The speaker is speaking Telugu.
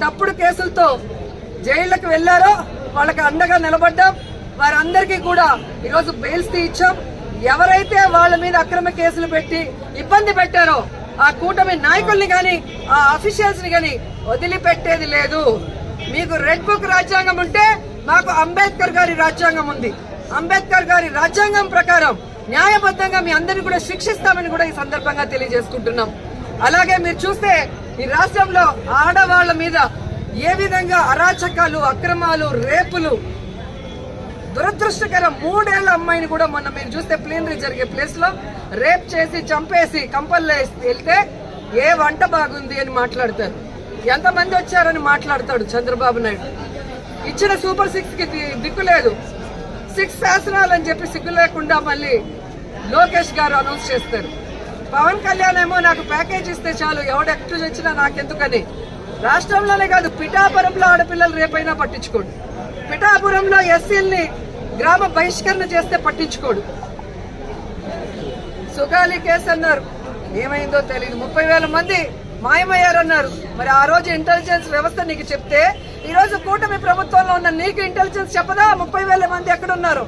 తప్పుడు కేసులతో జైళ్లకు వెళ్లారో వాళ్ళకి అండగా నిలబడ్డాం. వారందరికీ కూడా ఈరోజు బెయిల్స్ ఇచ్చాం. ఎవరైతే వాళ్ళ మీద అక్రమ కేసులు పెట్టి ఇబ్బంది పెట్టారో ఆ కూటమి నాయకుల్ని గాని ఆ అఫీషియల్స్ ని గాని వదిలిపెట్టేది లేదు. మీకు రెడ్ బుక్ రాజ్యాంగం ఉంటే మాకు అంబేద్కర్ గారి రాజ్యాంగం ఉంది. అంబేద్కర్ గారి రాజ్యాంగం ప్రకారం న్యాయబద్ధంగా మీ అందరినీ కూడా శిక్షిస్తామని కూడా ఈ సందర్భంగా తెలియజేసుకుంటున్నాం. అలాగే మీరు చూస్తే ఈ రాష్ట్రంలో ఆడవాళ్ల మీద ఏ విధంగా అరాచకాలు, అక్రమాలు, రేపులు, దురదృష్టకరం 3 ఏళ్ల అమ్మాయిని కూడా మొన్న మీరు చూస్తే ప్లీనరీ జరిగే ప్లేస్ లో రేప్ చేసి చంపేసి కంపల్లో వెళ్తే ఏ వంట బాగుంది అని మాట్లాడతారు. ఎంతమంది వచ్చారని మాట్లాడతాడు చంద్రబాబు నాయుడు. ఇచ్చిన సూపర్ 6 కి దిక్కు లేదు. 6 శాసనాలు అని చెప్పి సిగ్గు లేకుండా మళ్ళీ లోకేష్ గారు అనౌన్స్ చేస్తారు. పవన్ కళ్యాణ్ ఏమో నాకు ప్యాకేజ్ ఇస్తే చాలు, ఎవడెక్టు వచ్చినా నాకెందుకని. రాష్ట్రంలోనే కాదు, పిఠాపురంలో ఆడపిల్లలు రేపైనా పట్టించుకోడు. పిఠాపురంలో ఎస్సీల్ని గ్రామ బహిష్కరణ చేస్తే పట్టించుకోడు. సుగాలి కేసు అన్నారు, ఏమైందో తెలియదు. 30,000 మంది మాయమయ్యారన్నారు. మరి ఆ రోజు ఇంటెలిజెన్స్ వ్యవస్థ నీకు చెప్తే ఈ రోజు కూటమి ప్రభుత్వంలో ఉన్న నీకు ఇంటెలిజెన్స్ చెప్పదా 30,000 మంది ఎక్కడున్నారు?